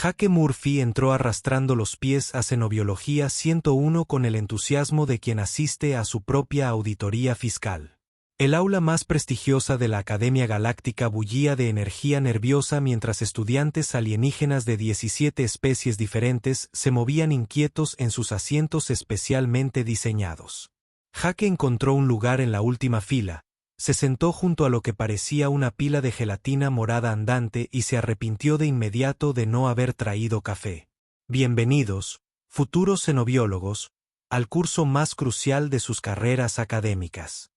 Jake Murphy entró arrastrando los pies a Cenobiología 101 con el entusiasmo de quien asiste a su propia auditoría fiscal. El aula más prestigiosa de la Academia Galáctica bullía de energía nerviosa mientras estudiantes alienígenas de 17 especies diferentes se movían inquietos en sus asientos especialmente diseñados. Jake encontró un lugar en la última fila, se sentó junto a lo que parecía una pila de gelatina morada andante y se arrepintió de inmediato de no haber traído café. Bienvenidos, futuros cenobiólogos, al curso más crucial de sus carreras académicas.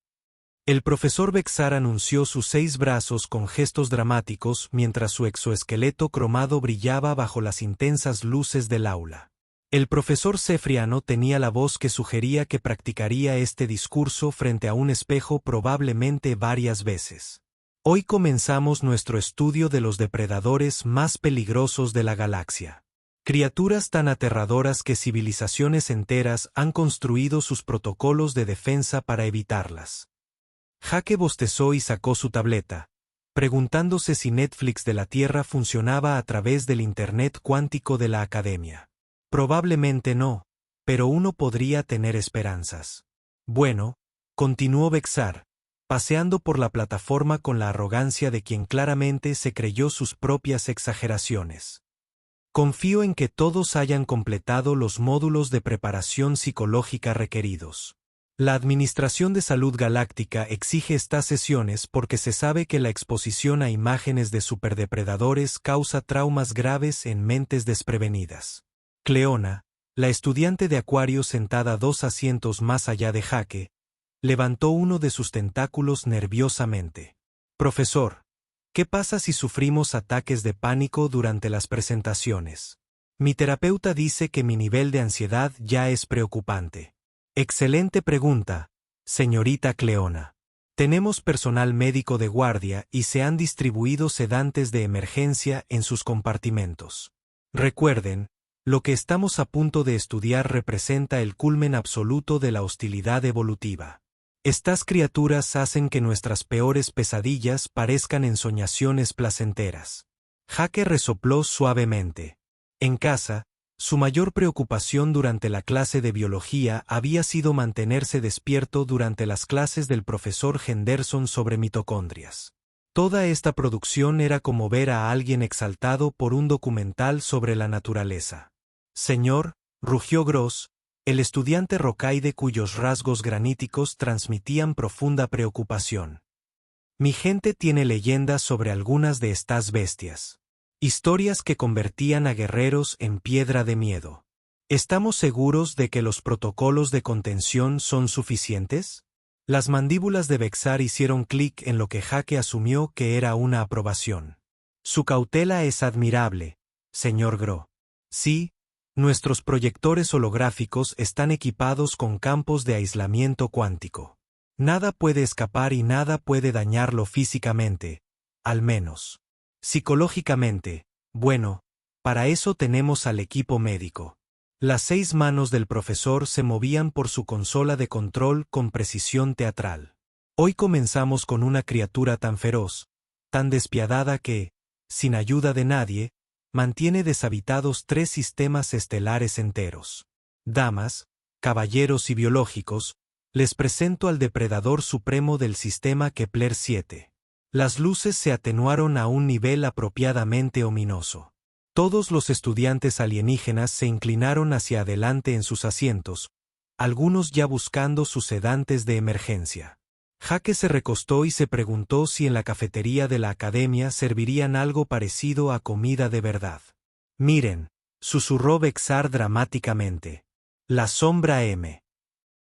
El profesor Bexar anunció sus 6 brazos con gestos dramáticos mientras su exoesqueleto cromado brillaba bajo las intensas luces del aula. El profesor Cefriano tenía la voz que sugería que practicaría este discurso frente a un espejo probablemente varias veces. Hoy comenzamos nuestro estudio de los depredadores más peligrosos de la galaxia. Criaturas tan aterradoras que civilizaciones enteras han construido sus protocolos de defensa para evitarlas. Jake bostezó y sacó su tableta, preguntándose si Netflix de la Tierra funcionaba a través del Internet cuántico de la Academia. Probablemente no, pero uno podría tener esperanzas. Bueno, continuó Bexar, paseando por la plataforma con la arrogancia de quien claramente se creyó sus propias exageraciones. Confío en que todos hayan completado los módulos de preparación psicológica requeridos. La Administración de Salud Galáctica exige estas sesiones porque se sabe que la exposición a imágenes de superdepredadores causa traumas graves en mentes desprevenidas. Cleona, la estudiante de acuario sentada 2 asientos más allá de Jake, levantó uno de sus tentáculos nerviosamente. Profesor, ¿qué pasa si sufrimos ataques de pánico durante las presentaciones? Mi terapeuta dice que mi nivel de ansiedad ya es preocupante. Excelente pregunta, señorita Cleona. Tenemos personal médico de guardia y se han distribuido sedantes de emergencia en sus compartimentos. Recuerden, lo que estamos a punto de estudiar representa el culmen absoluto de la hostilidad evolutiva. Estas criaturas hacen que nuestras peores pesadillas parezcan ensoñaciones placenteras. Jake resopló suavemente. En casa, su mayor preocupación durante la clase de biología había sido mantenerse despierto durante las clases del profesor Henderson sobre mitocondrias. Toda esta producción era como ver a alguien exaltado por un documental sobre la naturaleza. Señor, rugió Gross, el estudiante rocaide cuyos rasgos graníticos transmitían profunda preocupación. Mi gente tiene leyendas sobre algunas de estas bestias. Historias que convertían a guerreros en piedra de miedo. ¿Estamos seguros de que los protocolos de contención son suficientes? Las mandíbulas de Bexar hicieron clic en lo que Jake asumió que era una aprobación. Su cautela es admirable, señor Gro. Sí, nuestros proyectores holográficos están equipados con campos de aislamiento cuántico. Nada puede escapar y nada puede dañarlo físicamente, al menos. Psicológicamente, bueno, para eso tenemos al equipo médico. Las 6 manos del profesor se movían por su consola de control con precisión teatral. Hoy comenzamos con una criatura tan feroz, tan despiadada que, sin ayuda de nadie, mantiene deshabitados 3 sistemas estelares enteros. Damas, caballeros y biológicos, les presento al depredador supremo del sistema Kepler 7. Las luces se atenuaron a un nivel apropiadamente ominoso. Todos los estudiantes alienígenas se inclinaron hacia adelante en sus asientos, algunos ya buscando sus sedantes de emergencia. Jake se recostó y se preguntó si en la cafetería de la academia servirían algo parecido a comida de verdad. Miren, susurró Bexar dramáticamente. La sombra M.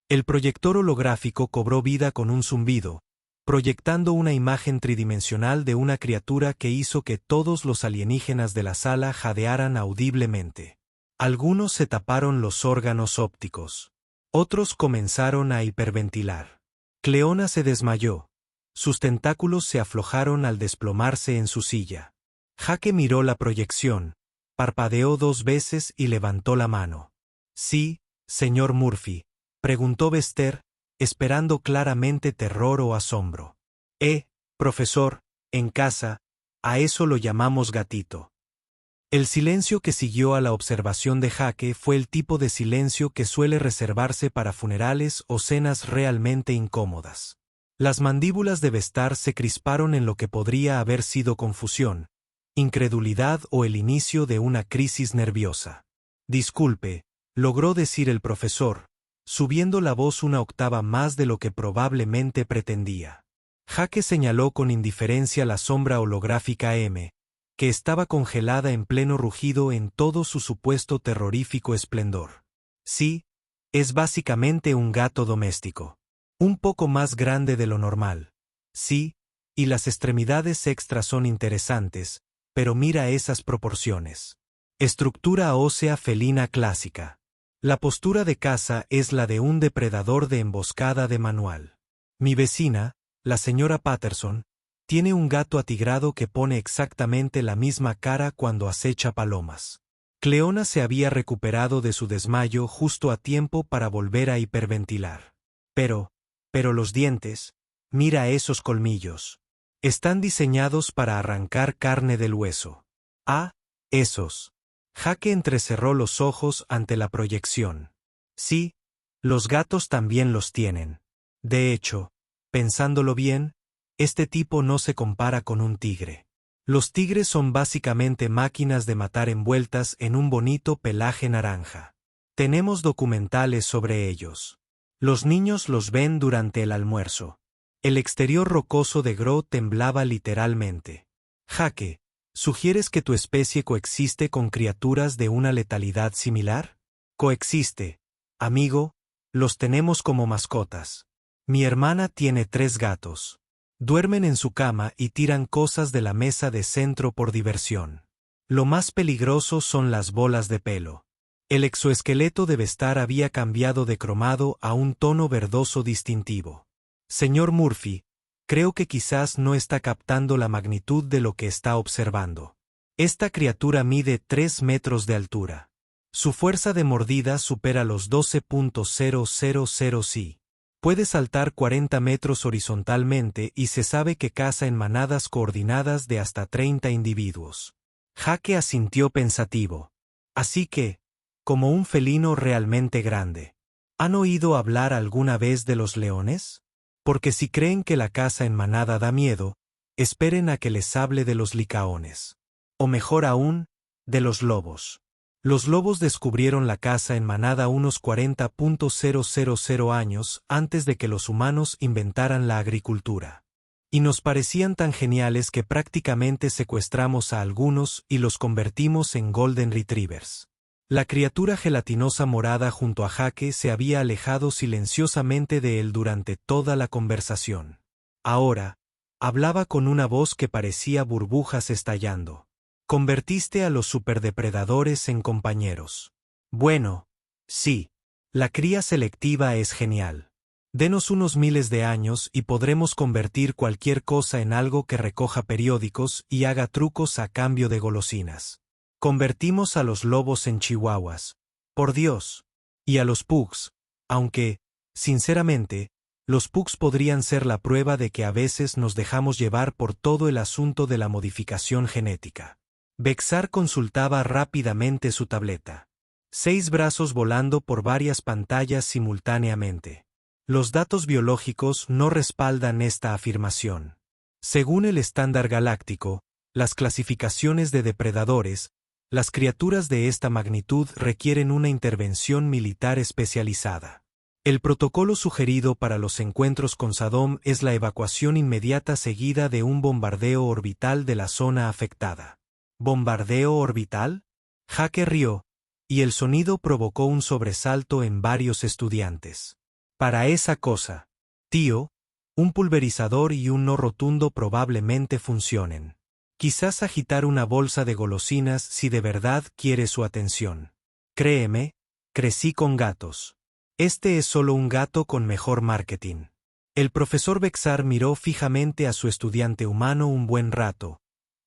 El proyector holográfico cobró vida con un zumbido, proyectando una imagen tridimensional de una criatura que hizo que todos los alienígenas de la sala jadearan audiblemente. Algunos se taparon los órganos ópticos. Otros comenzaron a hiperventilar. Cleona se desmayó. Sus tentáculos se aflojaron al desplomarse en su silla. Jake miró la proyección, parpadeó 2 veces y levantó la mano. Sí, señor Murphy, preguntó Bester, esperando claramente terror o asombro. Profesor, en casa, a eso lo llamamos gatito. El silencio que siguió a la observación de Jake fue el tipo de silencio que suele reservarse para funerales o cenas realmente incómodas. Las mandíbulas de Vestar se crisparon en lo que podría haber sido confusión, incredulidad o el inicio de una crisis nerviosa. Disculpe, logró decir el profesor, subiendo la voz una octava más de lo que probablemente pretendía. Jake señaló con indiferencia la sombra holográfica M, que estaba congelada en pleno rugido en todo su supuesto terrorífico esplendor. Sí, es básicamente un gato doméstico. Un poco más grande de lo normal. Sí, y las extremidades extras son interesantes, pero mira esas proporciones. Estructura ósea felina clásica. La postura de caza es la de un depredador de emboscada de manual. Mi vecina, la señora Patterson, tiene un gato atigrado que pone exactamente la misma cara cuando acecha palomas. Cleona se había recuperado de su desmayo justo a tiempo para volver a hiperventilar. Pero los dientes, mira esos colmillos. Están diseñados para arrancar carne del hueso. Ah, esos. Jake entrecerró los ojos ante la proyección. Sí, los gatos también los tienen. De hecho, pensándolo bien, este tipo no se compara con un tigre. Los tigres son básicamente máquinas de matar envueltas en un bonito pelaje naranja. Tenemos documentales sobre ellos. Los niños los ven durante el almuerzo. El exterior rocoso de Gro temblaba literalmente. Jake, ¿sugieres que tu especie coexiste con criaturas de una letalidad similar? Coexiste, amigo, los tenemos como mascotas. Mi hermana tiene 3 gatos. Duermen en su cama y tiran cosas de la mesa de centro por diversión. Lo más peligroso son las bolas de pelo. El exoesqueleto de Vestar había cambiado de cromado a un tono verdoso distintivo. Señor Murphy, creo que quizás no está captando la magnitud de lo que está observando. Esta criatura mide 3 metros de altura. Su fuerza de mordida supera los 12.000 si. Puede saltar 40 metros horizontalmente y se sabe que caza en manadas coordinadas de hasta 30 individuos. Jake asintió pensativo. Así que, como un felino realmente grande. ¿Han oído hablar alguna vez de los leones? Porque si creen que la caza en manada da miedo, esperen a que les hable de los licaones. O mejor aún, de los lobos. Los lobos descubrieron la caza en manada unos 40.000 años antes de que los humanos inventaran la agricultura. Y nos parecían tan geniales que prácticamente secuestramos a algunos y los convertimos en Golden Retrievers. La criatura gelatinosa morada junto a Jake se había alejado silenciosamente de él durante toda la conversación. Ahora, hablaba con una voz que parecía burbujas estallando. Convertiste a los superdepredadores en compañeros. Bueno, sí, la cría selectiva es genial. Denos unos miles de años y podremos convertir cualquier cosa en algo que recoja periódicos y haga trucos a cambio de golosinas. Convertimos a los lobos en chihuahuas. Por Dios. Y a los pugs, aunque, sinceramente, los pugs podrían ser la prueba de que a veces nos dejamos llevar por todo el asunto de la modificación genética. Bexar consultaba rápidamente su tableta. 6 brazos volando por varias pantallas simultáneamente. Los datos biológicos no respaldan esta afirmación. Según el estándar galáctico, las clasificaciones de depredadores, las criaturas de esta magnitud requieren una intervención militar especializada. El protocolo sugerido para los encuentros con Saddam es la evacuación inmediata seguida de un bombardeo orbital de la zona afectada. ¿Bombardeo orbital? Jake rió, y el sonido provocó un sobresalto en varios estudiantes. Para esa cosa, tío, un pulverizador y un no rotundo probablemente funcionen. Quizás agitar una bolsa de golosinas si de verdad quiere su atención. Créeme, crecí con gatos. Este es solo un gato con mejor marketing. El profesor Bexar miró fijamente a su estudiante humano un buen rato,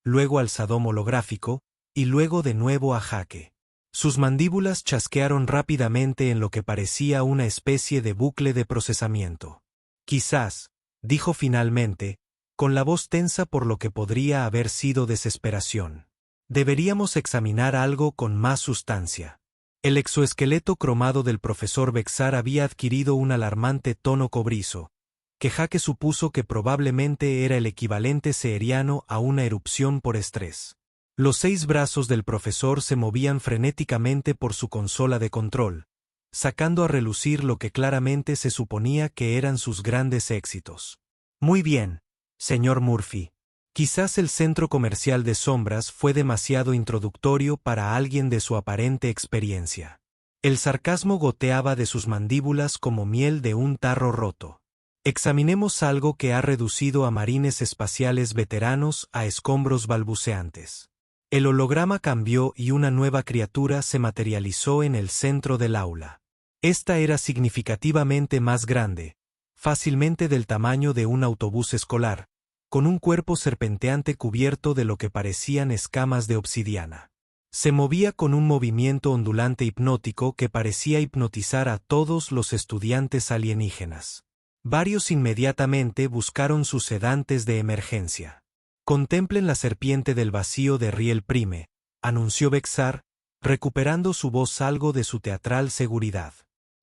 luego al Saddam holográfico, y luego de nuevo a Jake. Sus mandíbulas chasquearon rápidamente en lo que parecía una especie de bucle de procesamiento. Quizás, dijo finalmente, con la voz tensa por lo que podría haber sido desesperación. Deberíamos examinar algo con más sustancia. El exoesqueleto cromado del profesor Bexar había adquirido un alarmante tono cobrizo, que Jake supuso que probablemente era el equivalente seheriano a una erupción por estrés. Los 6 brazos del profesor se movían frenéticamente por su consola de control, sacando a relucir lo que claramente se suponía que eran sus grandes éxitos. Muy bien, señor Murphy. Quizás el centro comercial de sombras fue demasiado introductorio para alguien de su aparente experiencia. El sarcasmo goteaba de sus mandíbulas como miel de un tarro roto. Examinemos algo que ha reducido a marines espaciales veteranos a escombros balbuceantes. El holograma cambió y una nueva criatura se materializó en el centro del aula. Esta era significativamente más grande, fácilmente del tamaño de un autobús escolar, con un cuerpo serpenteante cubierto de lo que parecían escamas de obsidiana. Se movía con un movimiento ondulante hipnótico que parecía hipnotizar a todos los estudiantes alienígenas. Varios inmediatamente buscaron sus sedantes de emergencia. Contemplen la serpiente del vacío de Riel Prime, anunció Bexar, recuperando su voz algo de su teatral seguridad.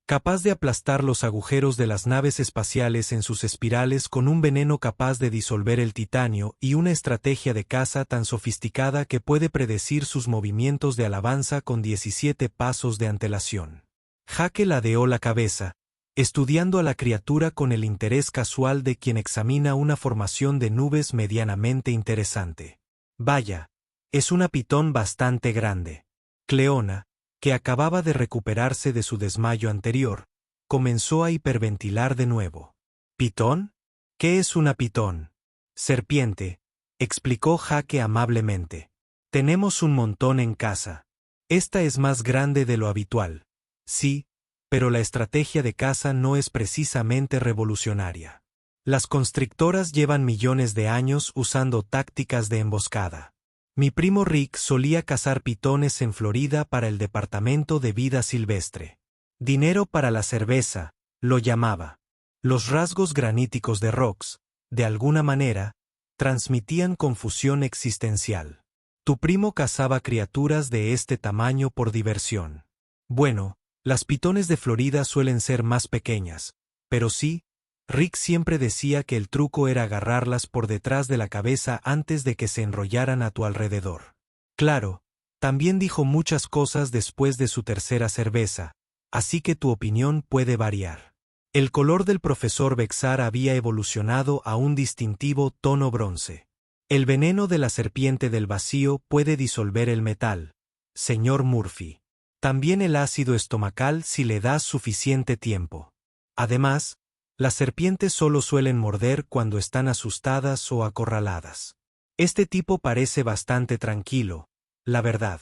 Capaz de aplastar los agujeros de las naves espaciales en sus espirales con un veneno capaz de disolver el titanio y una estrategia de caza tan sofisticada que puede predecir sus movimientos de alabanza con 17 pasos de antelación. Jake ladeó la cabeza, estudiando a la criatura con el interés casual de quien examina una formación de nubes medianamente interesante. Vaya, es una pitón bastante grande. Cleona, que acababa de recuperarse de su desmayo anterior, comenzó a hiperventilar de nuevo. ¿Pitón? ¿Qué es una pitón? Serpiente, explicó Jake amablemente. Tenemos un montón en casa. Esta es más grande de lo habitual. Sí, pero la estrategia de caza no es precisamente revolucionaria. Las constrictoras llevan millones de años usando tácticas de emboscada. Mi primo Rick solía cazar pitones en Florida para el Departamento de Vida Silvestre. Dinero para la cerveza, lo llamaba. Los rasgos graníticos de Rox, de alguna manera, transmitían confusión existencial. Tu primo cazaba criaturas de este tamaño por diversión. Bueno, las pitones de Florida suelen ser más pequeñas, pero sí, Rick siempre decía que el truco era agarrarlas por detrás de la cabeza antes de que se enrollaran a tu alrededor. Claro, también dijo muchas cosas después de su tercera cerveza, así que tu opinión puede variar. El color del profesor Bexar había evolucionado a un distintivo tono bronce. El veneno de la serpiente del vacío puede disolver el metal, señor Murphy. También el ácido estomacal si le das suficiente tiempo. Además, las serpientes solo suelen morder cuando están asustadas o acorraladas. Este tipo parece bastante tranquilo, la verdad.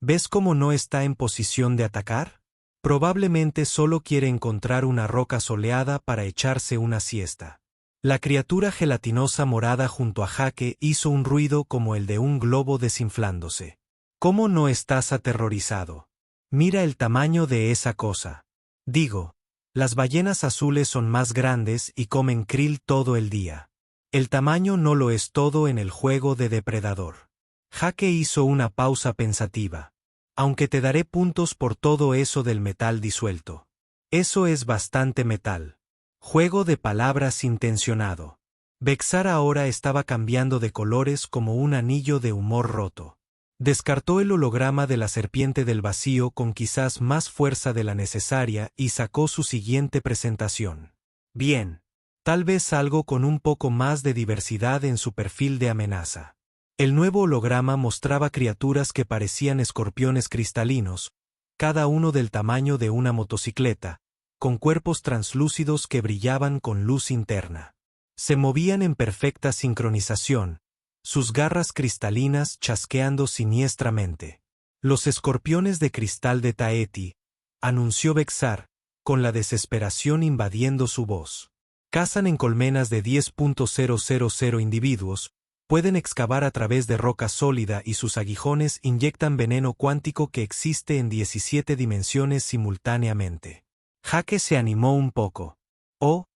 ¿Ves cómo no está en posición de atacar? Probablemente solo quiere encontrar una roca soleada para echarse una siesta. La criatura gelatinosa morada junto a Jake hizo un ruido como el de un globo desinflándose. ¿Cómo no estás aterrorizado? Mira el tamaño de esa cosa. Digo, las ballenas azules son más grandes y comen krill todo el día. El tamaño no lo es todo en el juego de depredador. Jake hizo una pausa pensativa. Aunque te daré puntos por todo eso del metal disuelto. Eso es bastante metal. Juego de palabras intencionado. Bexar ahora estaba cambiando de colores como un anillo de humor roto. Descartó el holograma de la serpiente del vacío con quizás más fuerza de la necesaria y sacó su siguiente presentación. Bien, tal vez algo con un poco más de diversidad en su perfil de amenaza. El nuevo holograma mostraba criaturas que parecían escorpiones cristalinos, cada uno del tamaño de una motocicleta, con cuerpos translúcidos que brillaban con luz interna. Se movían en perfecta sincronización, sus garras cristalinas chasqueando siniestramente. Los escorpiones de cristal de Taeti, anunció Bexar, con la desesperación invadiendo su voz. Cazan en colmenas de 10.000 individuos, pueden excavar a través de roca sólida y sus aguijones inyectan veneno cuántico que existe en 17 dimensiones simultáneamente. Jake se animó un poco. Oh,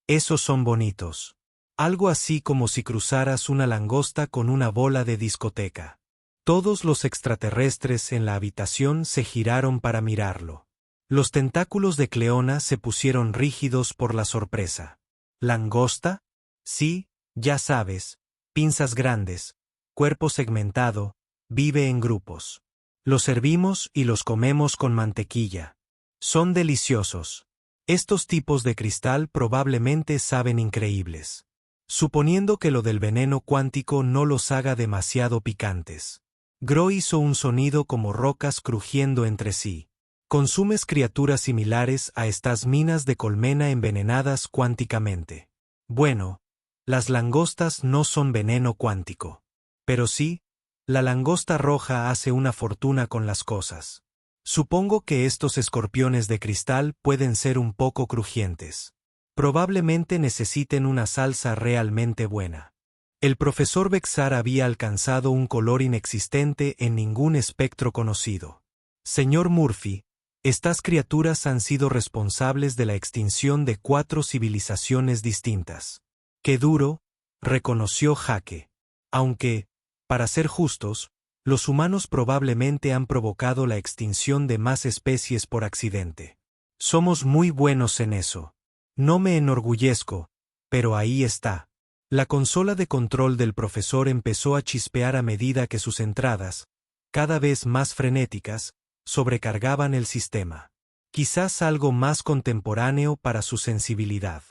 esos son bonitos. Algo así como si cruzaras una langosta con una bola de discoteca. Todos los extraterrestres en la habitación se giraron para mirarlo. Los tentáculos de Cleona se pusieron rígidos por la sorpresa. ¿Langosta? Sí, ya sabes, pinzas grandes, cuerpo segmentado, vive en grupos. Los servimos y los comemos con mantequilla. Son deliciosos. Estos tipos de cristal probablemente saben increíbles. Suponiendo que lo del veneno cuántico no los haga demasiado picantes. Gro hizo un sonido como rocas crujiendo entre sí. Consumes criaturas similares a estas minas de colmena envenenadas cuánticamente. Bueno, las langostas no son veneno cuántico. Pero sí, la langosta roja hace una fortuna con las cosas. Supongo que estos escorpiones de cristal pueden ser un poco crujientes. Probablemente necesiten una salsa realmente buena. El profesor Bexar había alcanzado un color inexistente en ningún espectro conocido. Señor Murphy, estas criaturas han sido responsables de la extinción de 4 civilizaciones distintas. ¡Qué duro!, reconoció Jake. Aunque, para ser justos, los humanos probablemente han provocado la extinción de más especies por accidente. Somos muy buenos en eso. No me enorgullezco, pero ahí está. La consola de control del profesor empezó a chispear a medida que sus entradas, cada vez más frenéticas, sobrecargaban el sistema. Quizás algo más contemporáneo para su sensibilidad.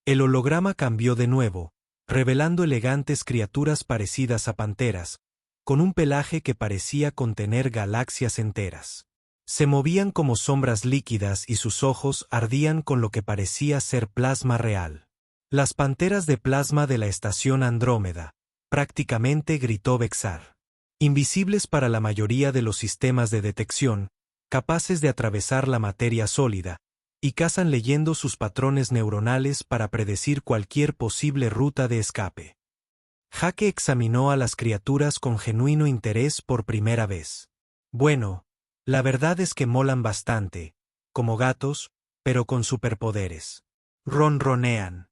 El holograma cambió de nuevo, revelando elegantes criaturas parecidas a panteras, con un pelaje que parecía contener galaxias enteras. Se movían como sombras líquidas y sus ojos ardían con lo que parecía ser plasma real. Las panteras de plasma de la estación Andrómeda, prácticamente gritó Bexar. Invisibles para la mayoría de los sistemas de detección, capaces de atravesar la materia sólida, y cazan leyendo sus patrones neuronales para predecir cualquier posible ruta de escape. Jake examinó a las criaturas con genuino interés por primera vez. Bueno, la verdad es que molan bastante, como gatos, pero con superpoderes. Ronronean.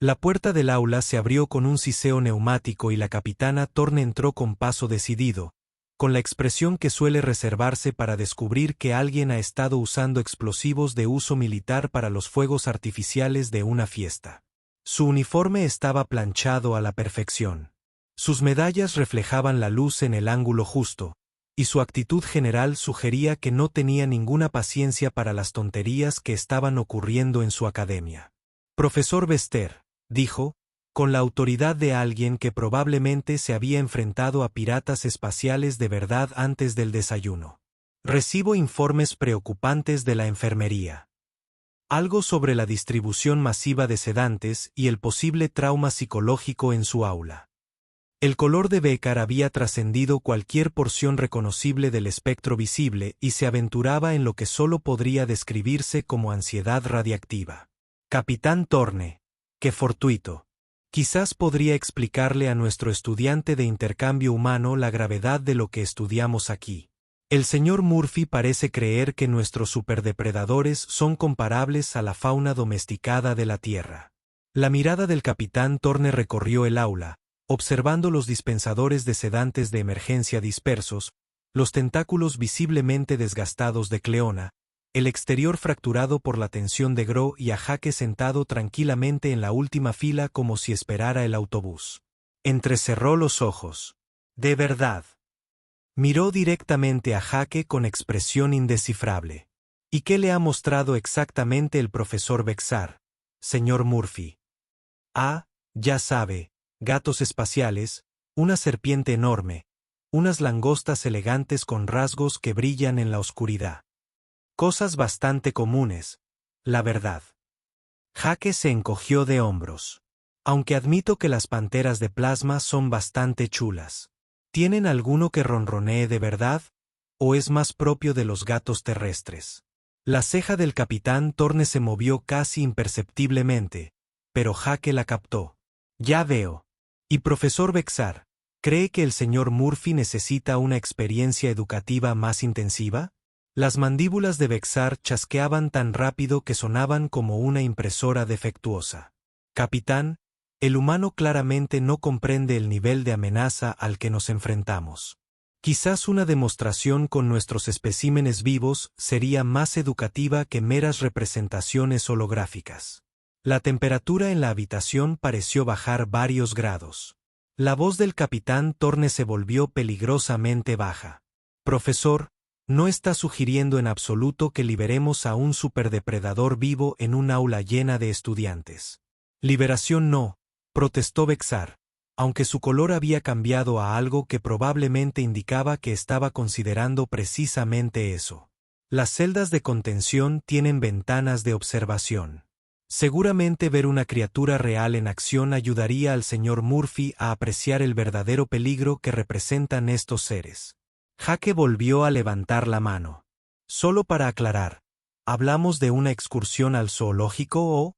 La puerta del aula se abrió con un siseo neumático y la capitana Thorne entró con paso decidido, con la expresión que suele reservarse para descubrir que alguien ha estado usando explosivos de uso militar para los fuegos artificiales de una fiesta. Su uniforme estaba planchado a la perfección. Sus medallas reflejaban la luz en el ángulo justo, y su actitud general sugería que no tenía ninguna paciencia para las tonterías que estaban ocurriendo en su academia. Profesor Bester, dijo, con la autoridad de alguien que probablemente se había enfrentado a piratas espaciales de verdad antes del desayuno. Recibo informes preocupantes de la enfermería. Algo sobre la distribución masiva de sedantes y el posible trauma psicológico en su aula. El color de Becar había trascendido cualquier porción reconocible del espectro visible y se aventuraba en lo que solo podría describirse como ansiedad radiactiva. Capitán Thorne, qué fortuito. Quizás podría explicarle a nuestro estudiante de intercambio humano la gravedad de lo que estudiamos aquí. El señor Murphy parece creer que nuestros superdepredadores son comparables a la fauna domesticada de la Tierra. La mirada del capitán Thorne recorrió el aula, observando los dispensadores de sedantes de emergencia dispersos, los tentáculos visiblemente desgastados de Cleona, el exterior fracturado por la tensión de Gro y a Jake sentado tranquilamente en la última fila como si esperara el autobús. Entrecerró los ojos. De verdad. Miró directamente a Jake con expresión indescifrable. ¿Y qué le ha mostrado exactamente el profesor Bexar, señor Murphy? Ah, ya sabe, gatos espaciales, una serpiente enorme, unas langostas elegantes con rasgos que brillan en la oscuridad. Cosas bastante comunes, la verdad. Jake se encogió de hombros. Aunque admito que las panteras de plasma son bastante chulas. ¿Tienen alguno que ronronee de verdad? ¿O es más propio de los gatos terrestres? La ceja del capitán Thorne se movió casi imperceptiblemente, pero Jake la captó. Ya veo. ¿Y profesor Bexar, cree que el señor Murphy necesita una experiencia educativa más intensiva? Las mandíbulas de Bexar chasqueaban tan rápido que sonaban como una impresora defectuosa. Capitán, el humano claramente no comprende el nivel de amenaza al que nos enfrentamos. Quizás una demostración con nuestros especímenes vivos sería más educativa que meras representaciones holográficas. La temperatura en la habitación pareció bajar varios grados. La voz del capitán Thorne se volvió peligrosamente baja. Profesor, no está sugiriendo en absoluto que liberemos a un superdepredador vivo en un aula llena de estudiantes. Liberación no, protestó Vexar, aunque su color había cambiado a algo que probablemente indicaba que estaba considerando precisamente eso. Las celdas de contención tienen ventanas de observación. Seguramente ver una criatura real en acción ayudaría al señor Murphy a apreciar el verdadero peligro que representan estos seres. Jake volvió a levantar la mano. Solo para aclarar, ¿hablamos de una excursión al zoológico o...?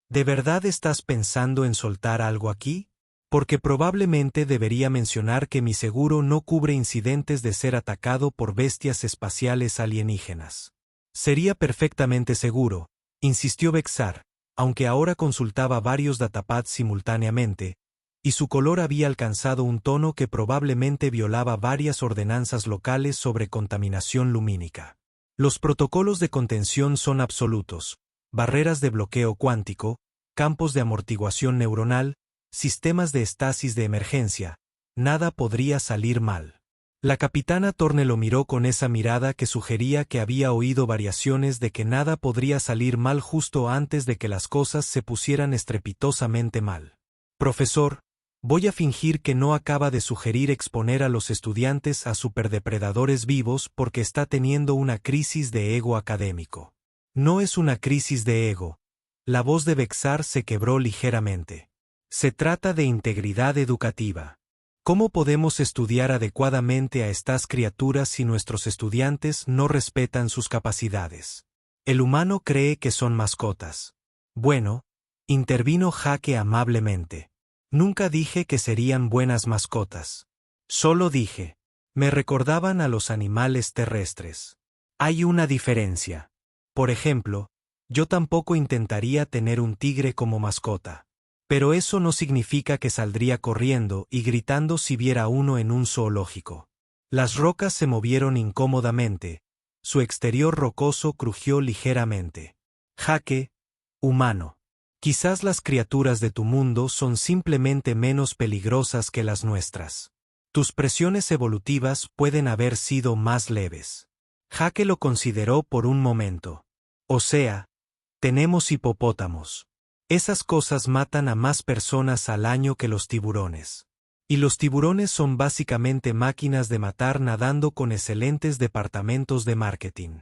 ¿De verdad estás pensando en soltar algo aquí? Porque probablemente debería mencionar que mi seguro no cubre incidentes de ser atacado por bestias espaciales alienígenas. Sería perfectamente seguro, insistió Vexar, aunque ahora consultaba varios datapads simultáneamente, y su color había alcanzado un tono que probablemente violaba varias ordenanzas locales sobre contaminación lumínica. Los protocolos de contención son absolutos: barreras de bloqueo cuántico, campos de amortiguación neuronal, sistemas de estasis de emergencia. Nada podría salir mal. La capitana Thorne lo miró con esa mirada que sugería que había oído variaciones de que nada podría salir mal justo antes de que las cosas se pusieran estrepitosamente mal. Profesor, voy a fingir que no acaba de sugerir exponer a los estudiantes a superdepredadores vivos porque está teniendo una crisis de ego académico. No es una crisis de ego. La voz de Vexar se quebró ligeramente. Se trata de integridad educativa. ¿Cómo podemos estudiar adecuadamente a estas criaturas si nuestros estudiantes no respetan sus capacidades? El humano cree que son mascotas. Bueno, intervino Jake amablemente. Nunca dije que serían buenas mascotas. Solo dije, me recordaban a los animales terrestres. Hay una diferencia. Por ejemplo, yo tampoco intentaría tener un tigre como mascota. Pero eso no significa que saldría corriendo y gritando si viera uno en un zoológico. Las rocas se movieron incómodamente. Su exterior rocoso crujió ligeramente. Jake, humano. Quizás las criaturas de tu mundo son simplemente menos peligrosas que las nuestras. Tus presiones evolutivas pueden haber sido más leves. Jake lo consideró por un momento. O sea, tenemos hipopótamos. Esas cosas matan a más personas al año que los tiburones. Y los tiburones son básicamente máquinas de matar nadando con excelentes departamentos de marketing.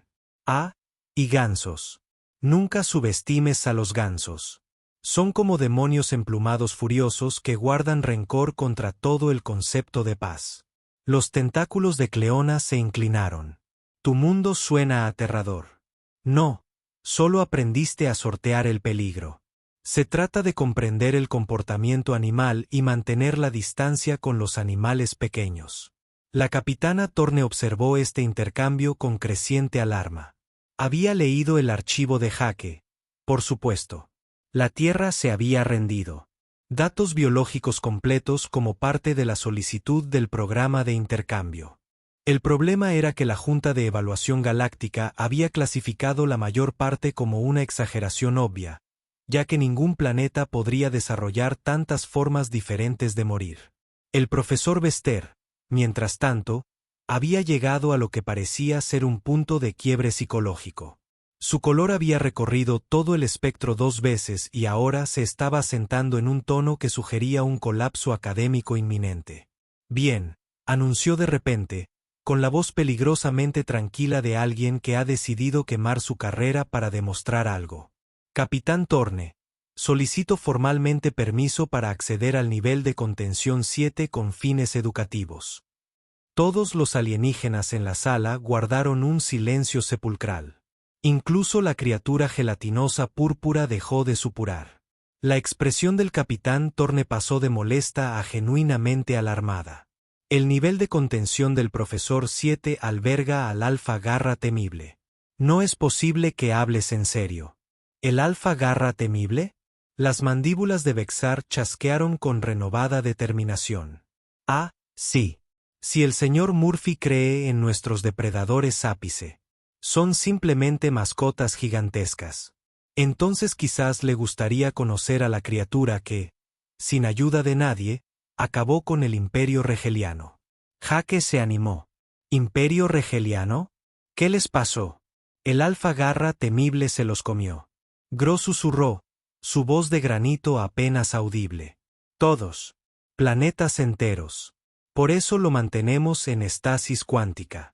Ah, y gansos. Nunca subestimes a los gansos. Son como demonios emplumados furiosos que guardan rencor contra todo el concepto de paz. Los tentáculos de Cleona se inclinaron. Tu mundo suena aterrador. No, solo aprendiste a sortear el peligro. Se trata de comprender el comportamiento animal y mantener la distancia con los animales pequeños. La capitana Thorne observó este intercambio con creciente alarma. Había leído el archivo de Jake. Por supuesto. La Tierra se había rendido. Datos biológicos completos como parte de la solicitud del programa de intercambio. El problema era que la Junta de Evaluación Galáctica había clasificado la mayor parte como una exageración obvia, ya que ningún planeta podría desarrollar tantas formas diferentes de morir. El profesor Vester, mientras tanto, había llegado a lo que parecía ser un punto de quiebre psicológico. Su color había recorrido todo el espectro 2 veces y ahora se estaba asentando en un tono que sugería un colapso académico inminente. Bien, anunció de repente, con la voz peligrosamente tranquila de alguien que ha decidido quemar su carrera para demostrar algo. Capitán Thorne, solicito formalmente permiso para acceder al nivel de contención 7 con fines educativos. Todos los alienígenas en la sala guardaron un silencio sepulcral. Incluso la criatura gelatinosa púrpura dejó de supurar. La expresión del capitán Thorne pasó de molesta a genuinamente alarmada. El nivel de contención del profesor 7 alberga al Alfa Garra temible. No es posible que hables en serio. ¿El Alfa Garra temible? Las mandíbulas de Vexar chasquearon con renovada determinación. Ah, sí. Si el señor Murphy cree en nuestros depredadores ápice, son simplemente mascotas gigantescas. Entonces quizás le gustaría conocer a la criatura que, sin ayuda de nadie, acabó con el Imperio Regeliano. Jake se animó. ¿Imperio Regeliano? ¿Qué les pasó? El alfa garra temible se los comió. Gro susurró, su voz de granito apenas audible. Todos. Planetas enteros. Por eso lo mantenemos en estasis cuántica.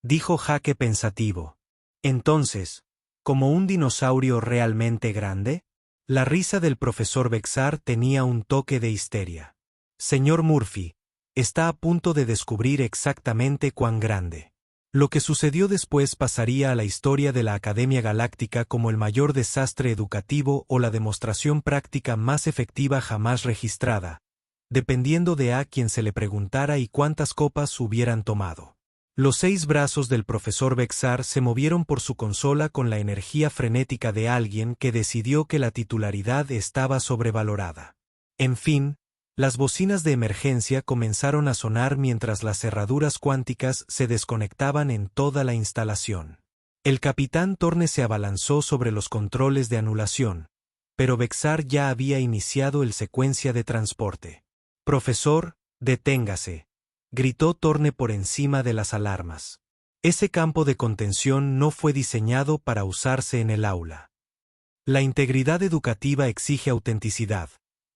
Dijo Jake pensativo. Entonces, ¿como un dinosaurio realmente grande? La risa del profesor Bexar tenía un toque de histeria. Señor Murphy, está a punto de descubrir exactamente cuán grande. Lo que sucedió después pasaría a la historia de la Academia Galáctica como el mayor desastre educativo o la demostración práctica más efectiva jamás registrada, dependiendo de a quien se le preguntara y cuántas copas hubieran tomado. Los 6 brazos del profesor Bexar se movieron por su consola con la energía frenética de alguien que decidió que la titularidad estaba sobrevalorada. En fin, las bocinas de emergencia comenzaron a sonar mientras las cerraduras cuánticas se desconectaban en toda la instalación. El capitán Torne se abalanzó sobre los controles de anulación, pero Bexar ya había iniciado el secuencia de transporte. «Profesor, deténgase», gritó Torne por encima de las alarmas. Ese campo de contención no fue diseñado para usarse en el aula. La integridad educativa exige autenticidad,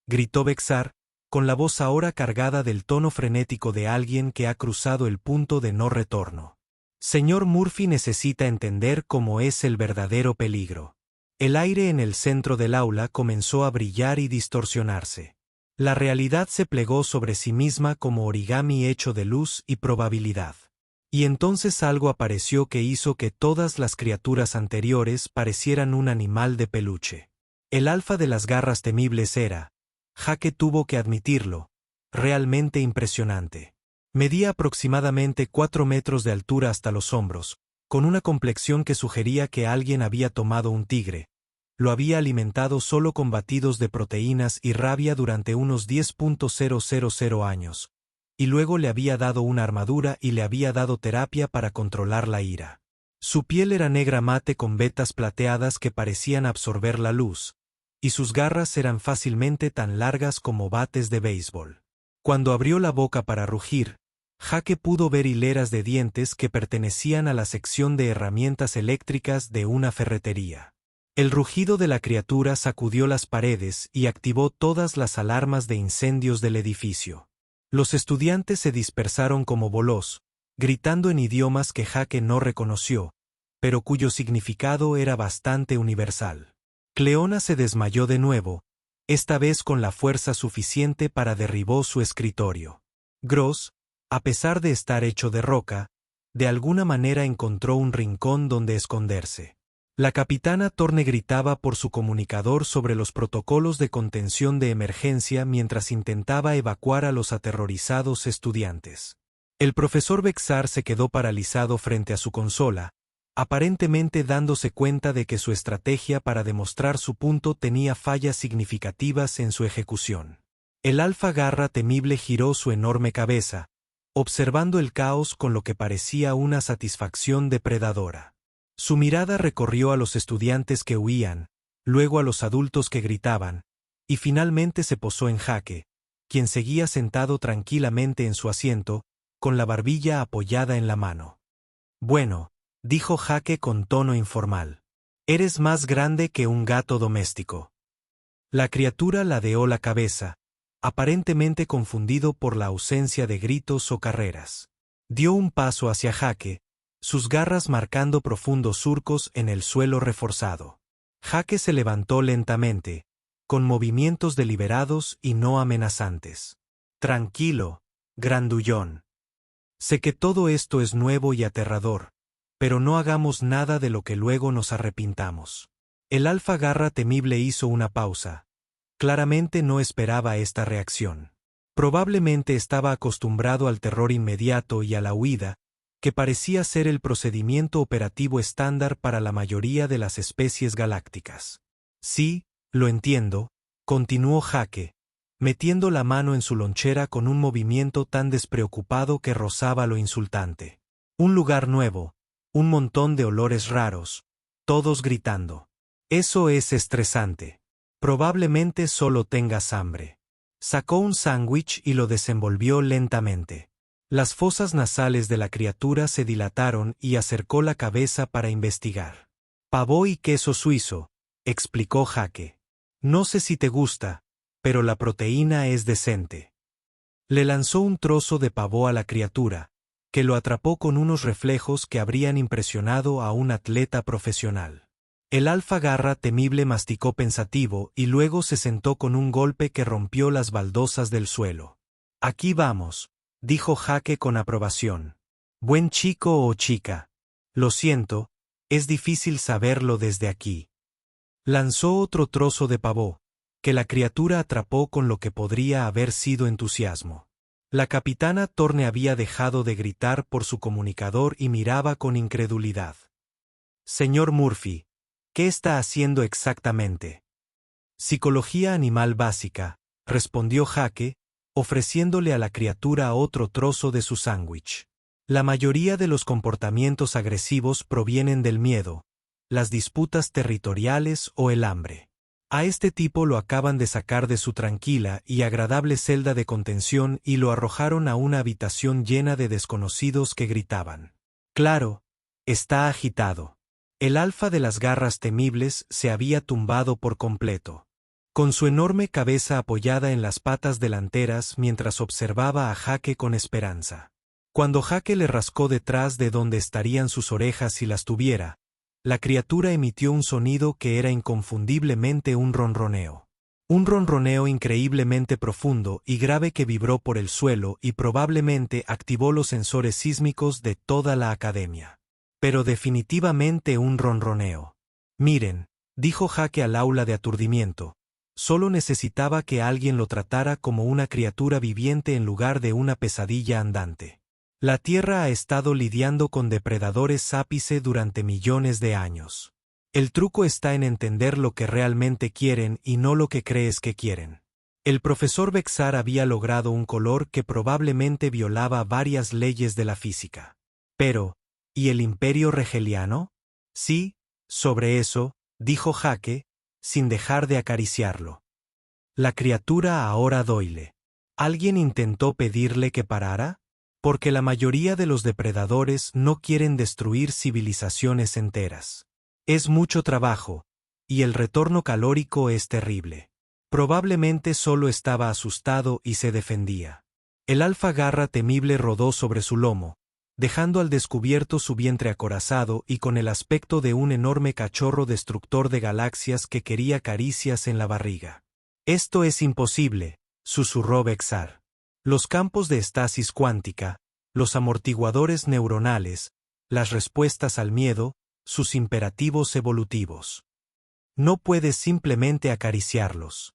gritó Bexar, con la voz ahora cargada del tono frenético de alguien que ha cruzado el punto de no retorno. Señor Murphy necesita entender cómo es el verdadero peligro. El aire en el centro del aula comenzó a brillar y distorsionarse. La realidad se plegó sobre sí misma como origami hecho de luz y probabilidad. Y entonces algo apareció que hizo que todas las criaturas anteriores parecieran un animal de peluche. El alfa de las garras temibles era, Jake tuvo que admitirlo, realmente impresionante. Medía aproximadamente 4 metros de altura hasta los hombros, con una complexión que sugería que alguien había tomado un tigre. Lo había alimentado solo con batidos de proteínas y rabia durante unos 10.000 años, y luego le había dado una armadura y le había dado terapia para controlar la ira. Su piel era negra mate con vetas plateadas que parecían absorber la luz, y sus garras eran fácilmente tan largas como bates de béisbol. Cuando abrió la boca para rugir, Jake pudo ver hileras de dientes que pertenecían a la sección de herramientas eléctricas de una ferretería. El rugido de la criatura sacudió las paredes y activó todas las alarmas de incendios del edificio. Los estudiantes se dispersaron como bolos, gritando en idiomas que Jake no reconoció, pero cuyo significado era bastante universal. Cleona se desmayó de nuevo, esta vez con la fuerza suficiente para derribar su escritorio. Gross, a pesar de estar hecho de roca, de alguna manera encontró un rincón donde esconderse. La capitana Torne gritaba por su comunicador sobre los protocolos de contención de emergencia mientras intentaba evacuar a los aterrorizados estudiantes. El profesor Bexar se quedó paralizado frente a su consola, aparentemente dándose cuenta de que su estrategia para demostrar su punto tenía fallas significativas en su ejecución. El alfa garra temible giró su enorme cabeza, observando el caos con lo que parecía una satisfacción depredadora. Su mirada recorrió a los estudiantes que huían, luego a los adultos que gritaban, y finalmente se posó en Jake, quien seguía sentado tranquilamente en su asiento, con la barbilla apoyada en la mano. «Bueno», dijo Jake con tono informal, «eres más grande que un gato doméstico». La criatura ladeó la cabeza, aparentemente confundido por la ausencia de gritos o carreras. Dio un paso hacia Jake, sus garras marcando profundos surcos en el suelo reforzado. Jake se levantó lentamente, con movimientos deliberados y no amenazantes. «Tranquilo, grandullón. Sé que todo esto es nuevo y aterrador, pero no hagamos nada de lo que luego nos arrepintamos». El alfa garra temible hizo una pausa. Claramente no esperaba esta reacción. Probablemente estaba acostumbrado al terror inmediato y a la huida, que parecía ser el procedimiento operativo estándar para la mayoría de las especies galácticas. «Sí, lo entiendo», continuó Jake, metiendo la mano en su lonchera con un movimiento tan despreocupado que rozaba lo insultante. Un lugar nuevo, un montón de olores raros, todos gritando. Eso es estresante. Probablemente solo tengas hambre. Sacó un sándwich y lo desenvolvió lentamente. Las fosas nasales de la criatura se dilataron y acercó la cabeza para investigar. Pavó y queso suizo, explicó Jake. No sé si te gusta, pero la proteína es decente. Le lanzó un trozo de pavó a la criatura, que lo atrapó con unos reflejos que habrían impresionado a un atleta profesional. El alfa garra temible masticó pensativo y luego se sentó con un golpe que rompió las baldosas del suelo. Aquí vamos, dijo Jake con aprobación. Buen chico o chica. Lo siento, es difícil saberlo desde aquí. Lanzó otro trozo de pavó, que la criatura atrapó con lo que podría haber sido entusiasmo. La capitana Thorne había dejado de gritar por su comunicador y miraba con incredulidad. Señor Murphy, ¿qué está haciendo exactamente? Psicología animal básica, respondió Jake, ofreciéndole a la criatura otro trozo de su sándwich. La mayoría de los comportamientos agresivos provienen del miedo, las disputas territoriales o el hambre. A este tipo lo acaban de sacar de su tranquila y agradable celda de contención y lo arrojaron a una habitación llena de desconocidos que gritaban. Claro, está agitado. El alfa de las garras temibles se había tumbado por completo. Con su enorme cabeza apoyada en las patas delanteras mientras observaba a Jake con esperanza. Cuando Jake le rascó detrás de donde estarían sus orejas si las tuviera, la criatura emitió un sonido que era inconfundiblemente un ronroneo. Un ronroneo increíblemente profundo y grave que vibró por el suelo y probablemente activó los sensores sísmicos de toda la academia. Pero definitivamente un ronroneo. Miren, dijo Jake al aula de aturdimiento, solo necesitaba que alguien lo tratara como una criatura viviente en lugar de una pesadilla andante. La Tierra ha estado lidiando con depredadores ápice durante millones de años. El truco está en entender lo que realmente quieren y no lo que crees que quieren. El profesor Bexar había logrado un color que probablemente violaba varias leyes de la física. Pero, ¿y el imperio regeliano? Sí, sobre eso, dijo Jake, sin dejar de acariciarlo. La criatura ahora doile. ¿Alguien intentó pedirle que parara? Porque la mayoría de los depredadores no quieren destruir civilizaciones enteras. Es mucho trabajo, y el retorno calórico es terrible. Probablemente solo estaba asustado y se defendía. El alfa garra temible rodó sobre su lomo, dejando al descubierto su vientre acorazado y con el aspecto de un enorme cachorro destructor de galaxias que quería caricias en la barriga. Esto es imposible, susurró Bexar. Los campos de estasis cuántica, los amortiguadores neuronales, las respuestas al miedo, sus imperativos evolutivos. No puedes simplemente acariciarlos.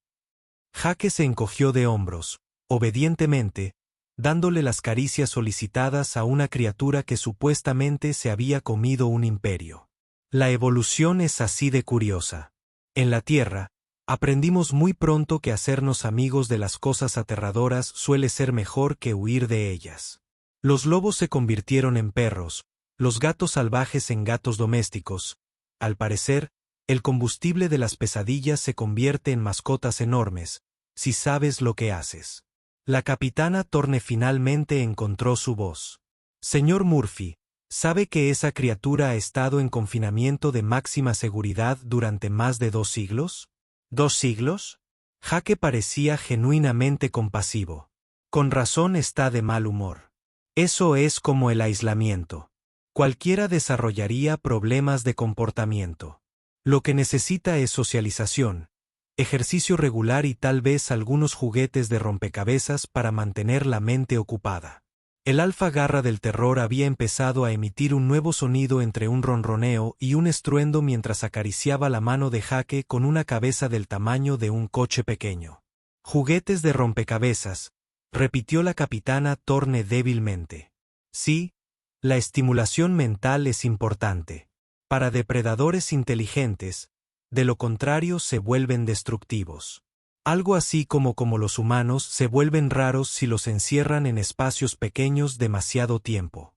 Jake se encogió de hombros, obedientemente, dándole las caricias solicitadas a una criatura que supuestamente se había comido un imperio. La evolución es así de curiosa. En la Tierra, aprendimos muy pronto que hacernos amigos de las cosas aterradoras suele ser mejor que huir de ellas. Los lobos se convirtieron en perros, los gatos salvajes en gatos domésticos. Al parecer, el combustible de las pesadillas se convierte en mascotas enormes, si sabes lo que haces. La capitana Thorne finalmente encontró su voz. Señor Murphy, ¿sabe que esa criatura ha estado en confinamiento de máxima seguridad durante más de 2 siglos? ¿2 siglos? Jake parecía genuinamente compasivo. Con razón está de mal humor. Eso es como el aislamiento. Cualquiera desarrollaría problemas de comportamiento. Lo que necesita es socialización, ejercicio regular y tal vez algunos juguetes de rompecabezas para mantener la mente ocupada. El alfa garra del terror había empezado a emitir un nuevo sonido entre un ronroneo y un estruendo mientras acariciaba la mano de Jake con una cabeza del tamaño de un coche pequeño. Juguetes de rompecabezas, repitió la capitana Thorne débilmente. Sí, la estimulación mental es importante. Para depredadores inteligentes, de lo contrario se vuelven destructivos. Algo así como los humanos se vuelven raros si los encierran en espacios pequeños demasiado tiempo.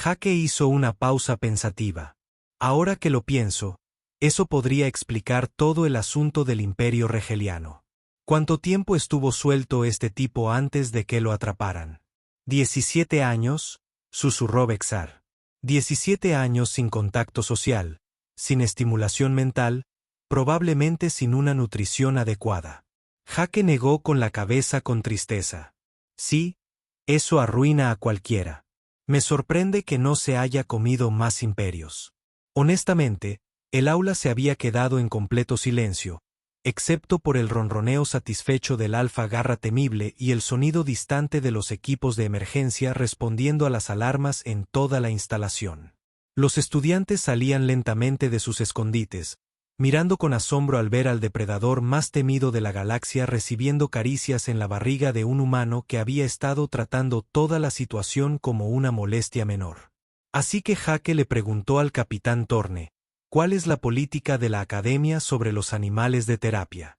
Jake hizo una pausa pensativa. Ahora que lo pienso, eso podría explicar todo el asunto del Imperio Regeliano. ¿Cuánto tiempo estuvo suelto este tipo antes de que lo atraparan? 17 años, susurró Vexar. 17 años sin contacto social, sin estimulación mental, probablemente sin una nutrición adecuada. Jake negó con la cabeza con tristeza. Sí, eso arruina a cualquiera. Me sorprende que no se haya comido más imperios. Honestamente, el aula se había quedado en completo silencio, excepto por el ronroneo satisfecho del alfa garra temible y el sonido distante de los equipos de emergencia respondiendo a las alarmas en toda la instalación. Los estudiantes salían lentamente de sus escondites, mirando con asombro al ver al depredador más temido de la galaxia recibiendo caricias en la barriga de un humano que había estado tratando toda la situación como una molestia menor. Así que Jake le preguntó al capitán Torne, ¿cuál es la política de la Academia sobre los animales de terapia?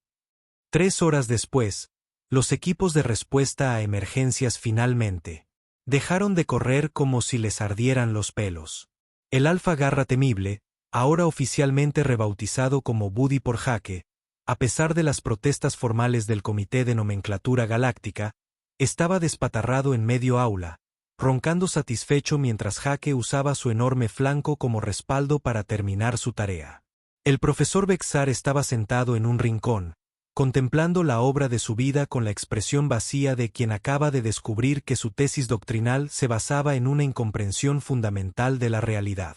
3 horas después, los equipos de respuesta a emergencias finalmente dejaron de correr como si les ardieran los pelos. El alfa garra temible, ahora oficialmente rebautizado como Buddy por Jake, a pesar de las protestas formales del Comité de Nomenclatura Galáctica, estaba despatarrado en medio aula, roncando satisfecho mientras Jake usaba su enorme flanco como respaldo para terminar su tarea. El profesor Vexar estaba sentado en un rincón, contemplando la obra de su vida con la expresión vacía de quien acaba de descubrir que su tesis doctrinal se basaba en una incomprensión fundamental de la realidad.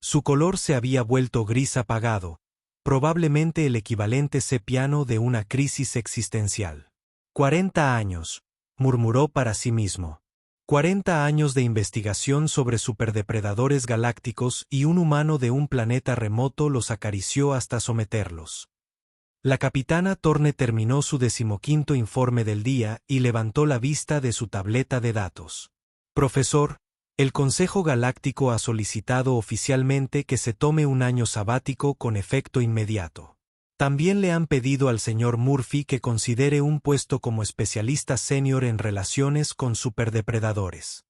Su color se había vuelto gris apagado, probablemente el equivalente sepiano de una crisis existencial. 40 años, murmuró para sí mismo. 40 años de investigación sobre superdepredadores galácticos y un humano de un planeta remoto los acarició hasta someterlos. La capitana Torne terminó su 15º informe del día y levantó la vista de su tableta de datos. Profesor, el Consejo Galáctico ha solicitado oficialmente que se tome un año sabático con efecto inmediato. También le han pedido al señor Murphy que considere un puesto como especialista senior en relaciones con superdepredadores.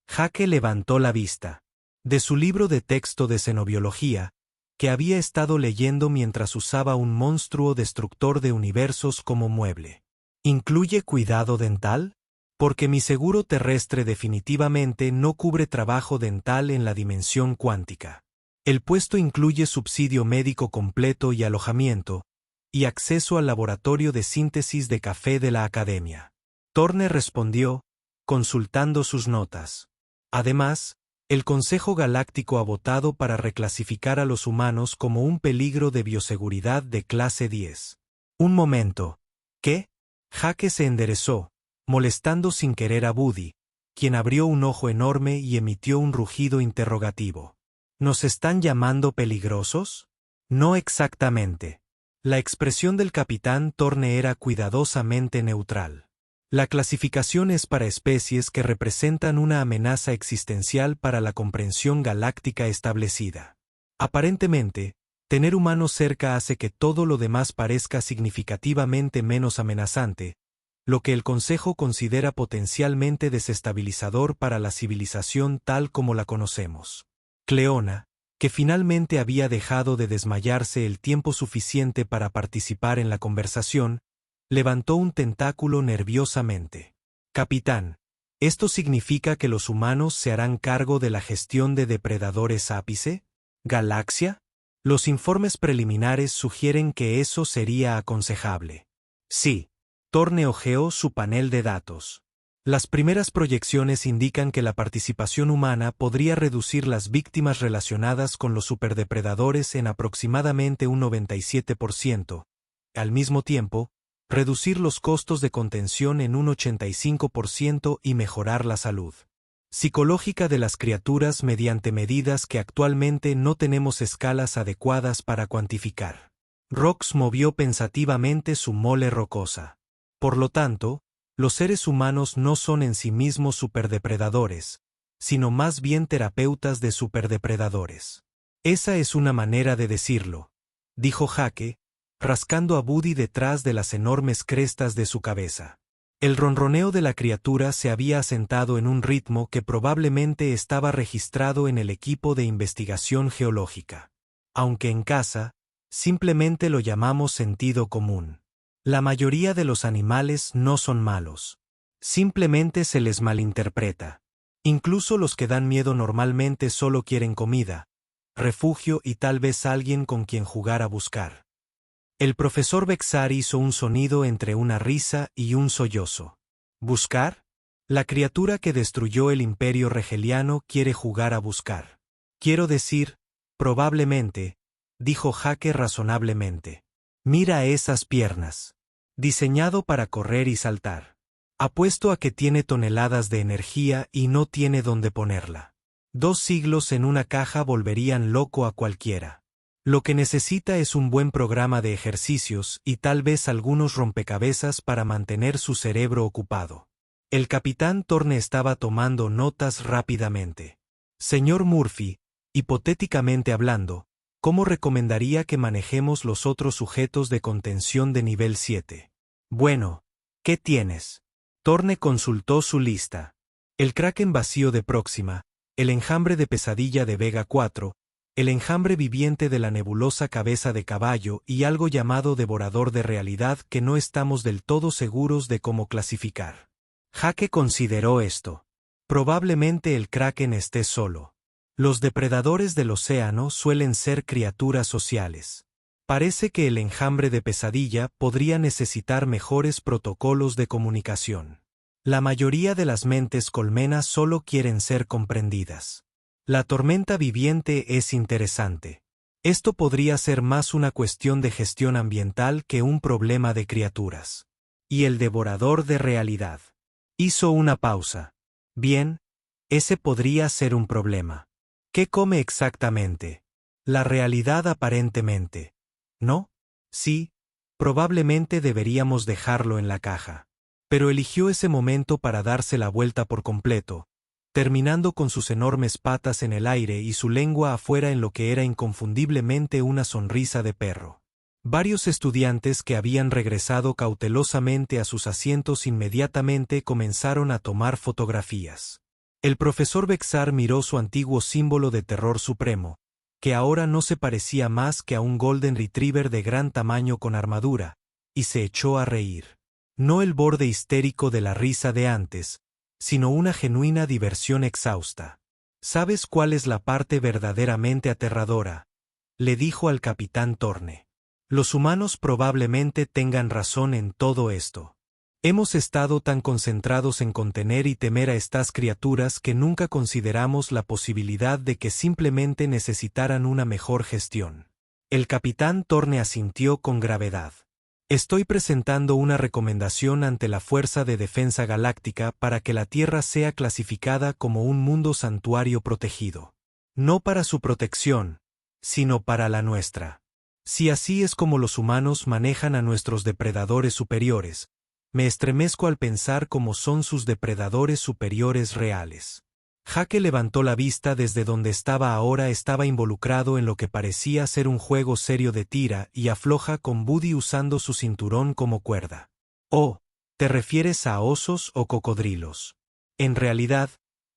Jake levantó la vista. De su libro de texto de xenobiología, que había estado leyendo mientras usaba un monstruo destructor de universos como mueble. ¿Incluye cuidado dental? Porque mi seguro terrestre definitivamente no cubre trabajo dental en la dimensión cuántica. El puesto incluye subsidio médico completo y alojamiento, y acceso al laboratorio de síntesis de café de la Academia. Torne respondió, consultando sus notas. Además, el Consejo Galáctico ha votado para reclasificar a los humanos como un peligro de bioseguridad de clase 10. Un momento. ¿Qué? Jake se enderezó, molestando sin querer a Buddy, quien abrió un ojo enorme y emitió un rugido interrogativo. ¿Nos están llamando peligrosos? No exactamente. La expresión del capitán Torne era cuidadosamente neutral. La clasificación es para especies que representan una amenaza existencial para la comprensión galáctica establecida. Aparentemente, tener humanos cerca hace que todo lo demás parezca significativamente menos amenazante, lo que el Consejo considera potencialmente desestabilizador para la civilización tal como la conocemos. Cleona, que finalmente había dejado de desmayarse el tiempo suficiente para participar en la conversación, levantó un tentáculo nerviosamente. Capitán, ¿esto significa que los humanos se harán cargo de la gestión de depredadores ápice? ¿Galaxia? Los informes preliminares sugieren que eso sería aconsejable. Sí. Torne hojeó su panel de datos. Las primeras proyecciones indican que la participación humana podría reducir las víctimas relacionadas con los superdepredadores en aproximadamente un 97%. Al mismo tiempo, reducir los costos de contención en un 85% y mejorar la salud psicológica de las criaturas mediante medidas que actualmente no tenemos escalas adecuadas para cuantificar. Rox movió pensativamente su mole rocosa. Por lo tanto, los seres humanos no son en sí mismos superdepredadores, sino más bien terapeutas de superdepredadores. Esa es una manera de decirlo, dijo Jake, rascando a Buddy detrás de las enormes crestas de su cabeza. El ronroneo de la criatura se había asentado en un ritmo que probablemente estaba registrado en el equipo de investigación geológica. Aunque en casa, simplemente lo llamamos sentido común. La mayoría de los animales no son malos. Simplemente se les malinterpreta. Incluso los que dan miedo normalmente solo quieren comida, refugio y tal vez alguien con quien jugar a buscar. El profesor Bexar hizo un sonido entre una risa y un sollozo. ¿Buscar? La criatura que destruyó el imperio regeliano quiere jugar a buscar. Quiero decir, probablemente, dijo Jake razonablemente. Mira esas piernas. Diseñado para correr y saltar. Apuesto a que tiene toneladas de energía y no tiene dónde ponerla. 2 siglos en una caja volverían loco a cualquiera. Lo que necesita es un buen programa de ejercicios y tal vez algunos rompecabezas para mantener su cerebro ocupado. El capitán Thorne estaba tomando notas rápidamente. Señor Murphy, hipotéticamente hablando, ¿cómo recomendaría que manejemos los otros sujetos de contención de nivel 7? Bueno, ¿qué tienes? Thorne consultó su lista. El Kraken vacío de Próxima, el enjambre de Pesadilla de Vega 4, el enjambre viviente de la nebulosa Cabeza de Caballo y algo llamado Devorador de Realidad que no estamos del todo seguros de cómo clasificar. Jake consideró esto. Probablemente el Kraken esté solo. Los depredadores del océano suelen ser criaturas sociales. Parece que el enjambre de Pesadilla podría necesitar mejores protocolos de comunicación. La mayoría de las mentes colmenas solo quieren ser comprendidas. La tormenta viviente es interesante. Esto podría ser más una cuestión de gestión ambiental que un problema de criaturas. Y el devorador de realidad. Hizo una pausa. Bien, ese podría ser un problema. ¿Qué come exactamente? La realidad aparentemente. ¿No? Sí, probablemente deberíamos dejarlo en la caja. Pero eligió ese momento para darse la vuelta por completo, terminando con sus enormes patas en el aire y su lengua afuera en lo que era inconfundiblemente una sonrisa de perro. Varios estudiantes que habían regresado cautelosamente a sus asientos inmediatamente comenzaron a tomar fotografías. El profesor Bexar miró su antiguo símbolo de terror supremo, que ahora no se parecía más que a un Golden Retriever de gran tamaño con armadura, y se echó a reír. No el borde histérico de la risa de antes, sino una genuina diversión exhausta. ¿Sabes cuál es la parte verdaderamente aterradora?, le dijo al capitán Thorne. Los humanos probablemente tengan razón en todo esto. Hemos estado tan concentrados en contener y temer a estas criaturas que nunca consideramos la posibilidad de que simplemente necesitaran una mejor gestión. El capitán Thorne asintió con gravedad. Estoy presentando una recomendación ante la Fuerza de Defensa Galáctica para que la Tierra sea clasificada como un mundo santuario protegido. No para su protección, sino para la nuestra. Si así es como los humanos manejan a nuestros depredadores superiores, me estremezco al pensar cómo son sus depredadores superiores reales. Jake levantó la vista desde donde estaba involucrado en lo que parecía ser un juego serio de tira y afloja con Buddy usando su cinturón como cuerda. Oh, ¿te refieres a osos o cocodrilos? En realidad,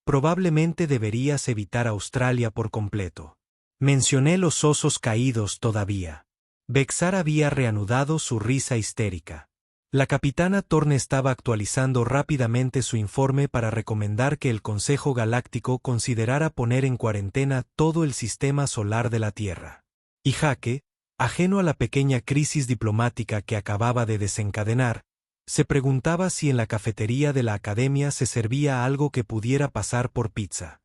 probablemente deberías evitar Australia por completo. Mencioné los osos caídos todavía. Bexar había reanudado su risa histérica. La capitana Thorne estaba actualizando rápidamente su informe para recomendar que el Consejo Galáctico considerara poner en cuarentena todo el sistema solar de la Tierra. Y Jake, ajeno a la pequeña crisis diplomática que acababa de desencadenar, se preguntaba si en la cafetería de la academia se servía algo que pudiera pasar por pizza.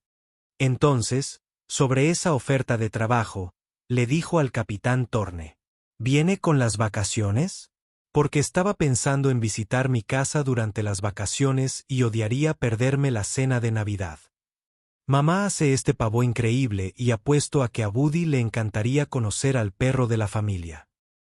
Entonces, sobre esa oferta de trabajo, le dijo al capitán Thorne: ¿viene con las vacaciones? Porque estaba pensando en visitar mi casa durante las vacaciones y odiaría perderme la cena de Navidad. Mamá hace este pavo increíble y apuesto a que a Buddy le encantaría conocer al perro de la familia.